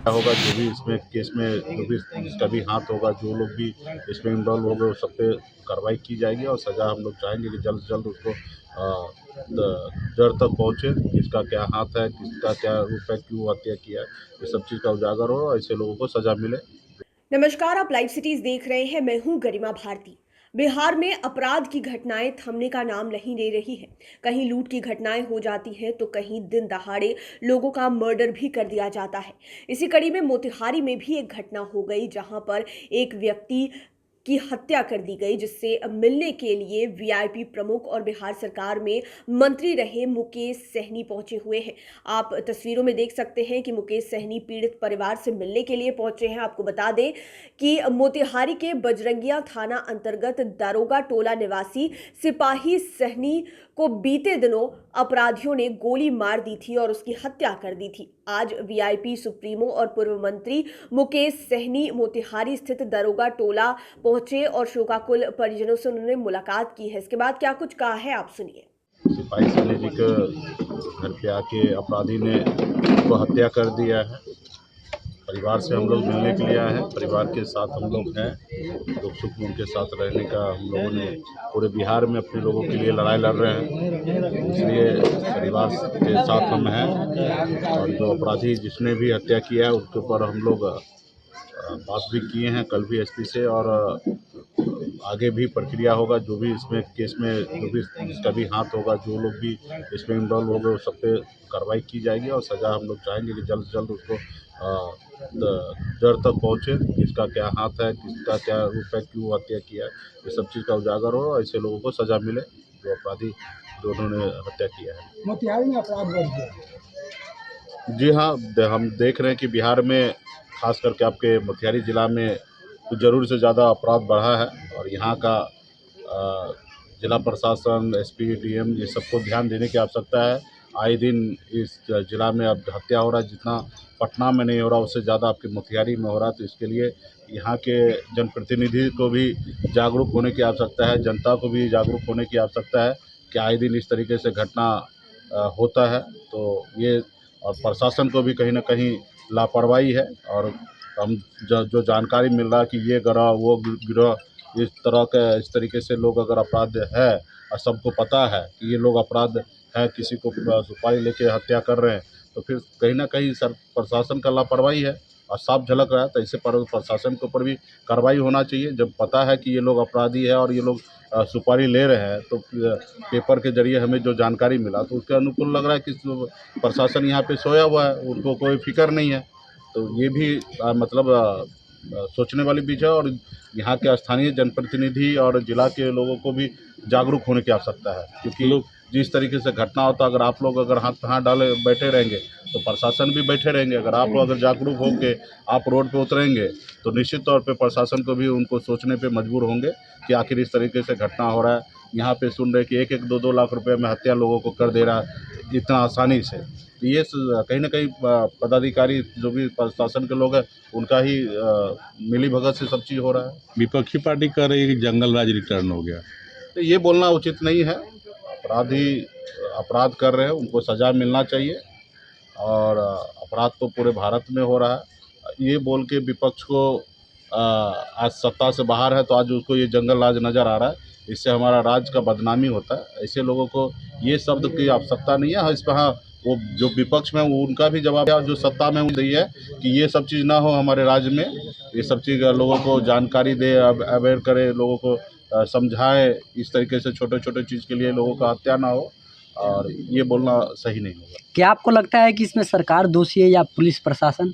होगा, जो भी इसमें केस में जो भी जिसका भी हाथ होगा, जो लोग भी इसमें इन्वॉल्व होंगे, उस सब पे कार्रवाई की जाएगी और सज़ा हम लोग चाहेंगे कि जल्द से जल्द उसको जड़ तक पहुँचे, किसका क्या हाथ है, किसका क्या रूप है, क्यों हत्या किया है, ये सब चीज़ का उजागर हो और ऐसे लोगों को सज़ा मिले। नमस्कार, आप लाइव सिटीज देख रहे हैं। मैं हूं गरिमा भारती। बिहार में अपराध की घटनाएं थमने का नाम नहीं ले रही है। कहीं लूट की घटनाएं हो जाती हैं तो कहीं दिन दहाड़े लोगों का मर्डर भी कर दिया जाता है। इसी कड़ी में मोतिहारी में भी एक घटना हो गई जहां पर एक व्यक्ति की हत्या कर दी गई, जिससे मिलने के लिए वीआईपी प्रमुख और बिहार सरकार में मंत्री रहे मुकेश सहनी पहुंचे हुए हैं। आप तस्वीरों में देख सकते हैं कि मुकेश सहनी पीड़ित परिवार से मिलने के लिए पहुंचे हैं। आपको बता दें कि मोतिहारी के बजरंगिया थाना अंतर्गत दारोगा टोला निवासी सिपाही सहनी को बीते दिनों अपराधियों ने गोली मार दी थी और उसकी हत्या कर दी थी। आज वीआईपी सुप्रीमो और पूर्व मंत्री मुकेश सहनी मोतिहारी स्थित दारोगा टोला पहुंचे और शोकाकुल परिजनों से उन्होंने मुलाकात की है। इसके बाद क्या कुछ कहा है, आप सुनिए। सिपाही सहनी जी के घर पे आके अपराधी ने उनको हत्या कर दिया है। परिवार से हम लोग मिलने के लिए आए हैं, परिवार के साथ हम लोग हैं, दुख सुख में उनके साथ रहने का हम लोगों ने पूरे बिहार में अपने लोगों के लिए लड़ाई लड़ रहे हैं, इसलिए परिवार के साथ हम हैं। और जो अपराधी जिसने भी हत्या किया है उसके ऊपर हम लोग बात भी किए हैं कल भी एसपी से, और आगे भी प्रक्रिया होगा, जो भी इसमें केस में जो भी जिसका भी हाथ होगा, जो लोग भी इसमें इन्वॉल्व होंगे, उस सब पे कार्रवाई की जाएगी और सज़ा हम लोग चाहेंगे कि जल्द से जल्द उसको जड़ तक पहुँचे, किसका क्या हाथ है, किसका क्या रूप है, क्यों हत्या किया है, ये सब चीज़ का उजागर हो और ऐसे लोगों को सज़ा मिले जो अपराधी जो उन्होंने हत्या किया है। मोतिहारी में अपराध बढ़ गया। जी हाँ, हम देख रहे हैं कि बिहार में खास करके आपके मोतिहारी ज़िला में कुछ ज़रूर से ज़्यादा अपराध बढ़ा है और यहाँ का जिला प्रशासन, एसपी, डीएम ये सबको ध्यान देने की आवश्यकता है। आए दिन इस ज़िला में अब हत्या हो रहा है, जितना पटना में नहीं हो रहा उससे ज़्यादा आपके मोतिहारी में हो रहा है, तो इसके लिए यहाँ के जनप्रतिनिधि को भी जागरूक होने की आवश्यकता है, जनता को भी जागरूक होने की आवश्यकता है कि आए दिन इस तरीके से घटना होता है। तो ये और प्रशासन को भी कहीं न कहीं लापरवाही है और हम जो जानकारी मिल रहा है कि ये गिरोह वो गिरोह इस तरीके से लोग अगर अपराध है और सबको पता है कि ये लोग अपराध है, किसी को सुपारी लेके हत्या कर रहे हैं, तो फिर कहीं न कहीं प्रशासन का लापरवाही है और साफ झलक रहा है। तो ऐसे प्रशासन के ऊपर भी कार्रवाई होना चाहिए। जब पता है कि ये लोग अपराधी है और ये लोग सुपारी ले रहे हैं, तो पेपर के ज़रिए हमें जो जानकारी मिला तो उसके अनुकूल लग रहा है कि प्रशासन यहाँ पे सोया हुआ है, उनको कोई फ़िक्र नहीं है। तो ये भी सोचने वाली विषय है और यहाँ के स्थानीय जनप्रतिनिधि और जिला के लोगों को भी जागरूक होने की आवश्यकता है, क्योंकि जिस तरीके से घटना होता है, अगर आप लोग अगर हाथ पे हाथ डाले बैठे रहेंगे तो प्रशासन भी बैठे रहेंगे। अगर आप लोग अगर जागरूक होके आप रोड पे उतरेंगे तो निश्चित तौर पे प्रशासन को भी उनको सोचने पे मजबूर होंगे कि आखिर इस तरीके से घटना हो रहा है। यहाँ पे सुन रहे कि 1-1, 2-2 लाख रुपए में हत्या लोगों को कर दे रहा है इतना आसानी से। तो ये कहीं न कहीं पदाधिकारी जो भी प्रशासन के लोग हैं उनका ही मिलीभगत से सब चीज़ हो रहा है। विपक्षी पार्टी कह रही है कि जंगल राज रिटर्न हो गया। तो ये बोलना उचित नहीं है। अपराधी अपराध कर रहे हैं, उनको सज़ा मिलना चाहिए और अपराध तो पूरे भारत में हो रहा है। ये बोल के विपक्ष को आज सत्ता से बाहर है तो आज उसको ये जंगल राज नज़र आ रहा है, इससे हमारा राज्य का बदनामी होता है। ऐसे लोगों को ये शब्द की आवश्यकता नहीं है। हाँ, इस पर हाँ, वो जो विपक्ष में वो उनका भी जवाब है, जो सत्ता में रही है कि ये सब चीज़ ना हो हमारे राज्य में, ये सब चीज़ लोगों को जानकारी दे, अवेयर करे, लोगों को समझाए, इस तरीके से छोटे-छोटे चीज़ के लिए लोगों का हत्या ना हो, और ये बोलना सही नहीं होगा। क्या आपको लगता है कि इसमें सरकार दोषी है या पुलिस प्रशासन?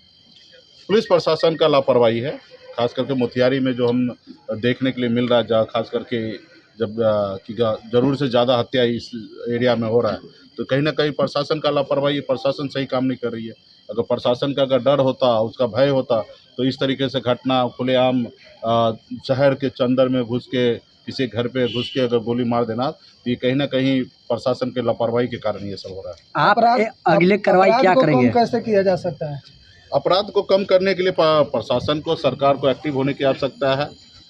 पुलिस प्रशासन का लापरवाही है, खास करके मोतिहारी में जो हम देखने के लिए मिल रहा है, जहाँ खास करके जब कि ज़रूर से ज़्यादा हत्या इस एरिया में हो रहा है, तो कहीं न कहीं प्रशासन का लापरवाही, प्रशासन सही काम नहीं कर रही है। अगर प्रशासन का अगर डर होता, उसका भय होता, तो इस तरीके से घटना खुलेआम शहर के अंदर में घुस के, किसी घर पे घुस के अगर गोली मार देना, तो ये कहीं न कहीं प्रशासन के लापरवाही के कारण ये सब हो रहा है। आप अगले कार्रवाई क्या करेंगे? कैसे किया जा सकता है? अपराध को कम करने के लिए प्रशासन को, सरकार को एक्टिव होने की आवश्यकता है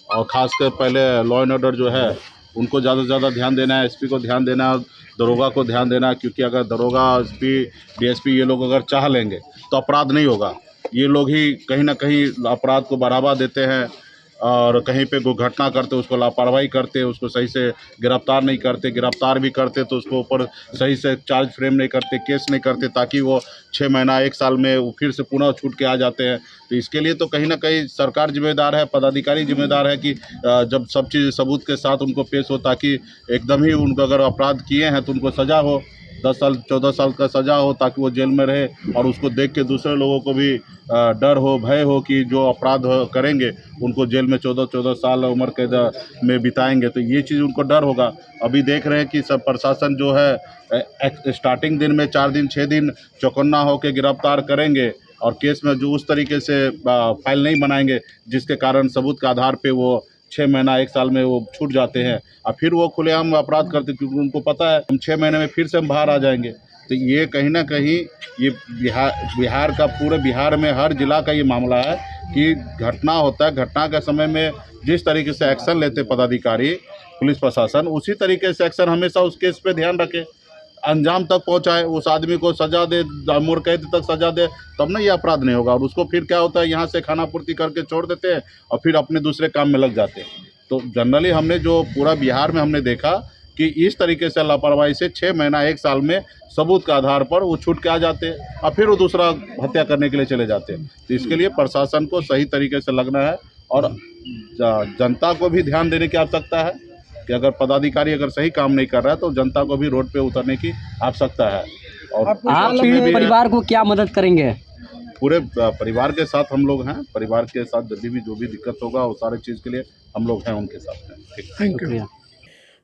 और ख़ासकर पहले लॉ एंड ऑर्डर जो है उनको ज़्यादा से ज़्यादा ध्यान देना है, एसपी को ध्यान देना है, दरोगा को ध्यान देना है, क्योंकि अगर दरोगा, एसपी, डीएसपी ये लोग अगर चाह लेंगे तो अपराध नहीं होगा। ये लोग ही कहीं ना कहीं अपराध को बढ़ावा देते हैं और कहीं पे कोई घटना करते उसको लापरवाही करते, उसको सही से गिरफ्तार नहीं करते, गिरफ्तार भी करते तो उसको ऊपर सही से चार्ज फ्रेम नहीं करते, केस नहीं करते, ताकि वो 6 महीना 1 साल में वो फिर से पुनः छूट के आ जाते हैं। तो इसके लिए तो कहीं ना कहीं सरकार जिम्मेदार है, पदाधिकारी जिम्मेदार है कि जब सब चीज़ सबूत के साथ उनको पेश हो, ताकि एकदम ही उनको अगर अपराध किए हैं तो उनको सज़ा हो, 10 साल 14 साल का सज़ा हो, ताकि वो जेल में रहे और उसको देख के दूसरे लोगों को भी डर हो, भय हो कि जो अपराध करेंगे उनको जेल में 14 साल उम्र कैद में बिताएंगे, तो ये चीज़ उनको डर होगा। अभी देख रहे हैं कि सब प्रशासन जो है स्टार्टिंग दिन में 4 दिन 6 दिन चौकन्ना होकर गिरफ्तार करेंगे और केस में जो उस तरीके से फाइल नहीं बनाएंगे जिसके कारण सबूत के आधार पे वो 6 महीना 1 साल में वो छूट जाते हैं और फिर वो खुलेआम अपराध करते, क्योंकि उनको पता है हम 6 महीने में फिर से हम बाहर आ जाएंगे। तो ये कहीं ना कहीं ये बिहार का, पूरे बिहार में हर जिला का ये मामला है कि घटना होता है, घटना के समय में जिस तरीके से एक्शन लेते पदाधिकारी पुलिस प्रशासन, उसी तरीके से एक्शन हमेशा उस केस पे ध्यान रखे, अंजाम तक पहुंचाए, उस आदमी को सजा दे, उम्र कैद तक सजा दे, तब ना ये अपराध नहीं होगा। और उसको फिर क्या होता है, यहाँ से खाना पूर्ति करके छोड़ देते हैं और फिर अपने दूसरे काम में लग जाते हैं। तो जनरली हमने जो पूरा बिहार में हमने देखा कि इस तरीके से लापरवाही से 6 महीना 1 साल में सबूत के आधार पर वो छूट के आ जाते हैं और फिर वो दूसरा हत्या करने के लिए चले जाते हैं। तो इसके लिए प्रशासन को सही तरीके से लगना है और जनता को भी ध्यान देने की आवश्यकता है कि अगर पदाधिकारी अगर सही काम नहीं कर रहा है तो जनता को भी रोड पे उतरने की आवश्यकता है। और आप पीड़ित परिवार को क्या मदद करेंगे? पूरे परिवार के साथ हम लोग हैं, परिवार के साथ यदि भी जो भी दिक्कत होगा वो सारे चीज़ के लिए हम लोग हैं उनके साथ हैं। ठीक, थैंक यू।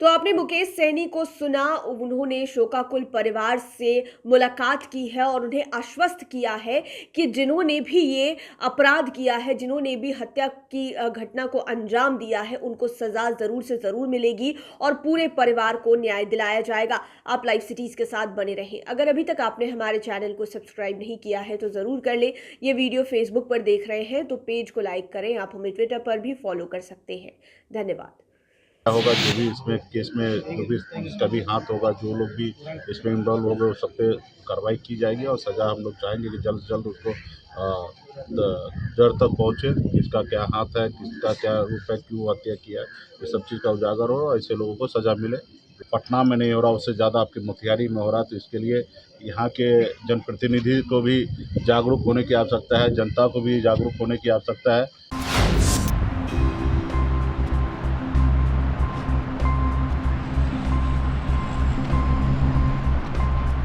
तो आपने मुकेश सैनी को सुना, उन्होंने शोकाकुल परिवार से मुलाकात की है और उन्हें आश्वस्त किया है कि जिन्होंने भी ये अपराध किया है, जिन्होंने भी हत्या की घटना को अंजाम दिया है, उनको सज़ा ज़रूर से ज़रूर मिलेगी और पूरे परिवार को न्याय दिलाया जाएगा। आप लाइव सिटीज़ के साथ बने रहें। अगर अभी तक आपने हमारे चैनल को सब्सक्राइब नहीं किया है तो ज़रूर कर लें। ये वीडियो फेसबुक पर देख रहे हैं तो पेज को लाइक करें। आप हमें ट्विटर पर भी फॉलो कर सकते हैं। धन्यवाद। होगा जो भी इसमें केस में जो भी जिसका भी हाथ होगा, जो लोग भी इसमें इन्वॉल्व हो गए, उस सब पे कार्रवाई की जाएगी और सज़ा हम लोग चाहेंगे कि जल्द से जल्द उसको जड़ तक पहुँचे, किसका क्या हाथ है, किसका क्या रूप है, क्यों हत्या किया है, ये सब चीज़ का उजागर हो और ऐसे लोगों को सज़ा मिले। पटना में नहीं हो रहा, उससे ज़्यादा आपके मोतिहारी में हो रहा, तो इसके लिए यहाँ के जनप्रतिनिधि को भी जागरूक होने की आवश्यकता है, जनता को भी जागरूक होने की आवश्यकता है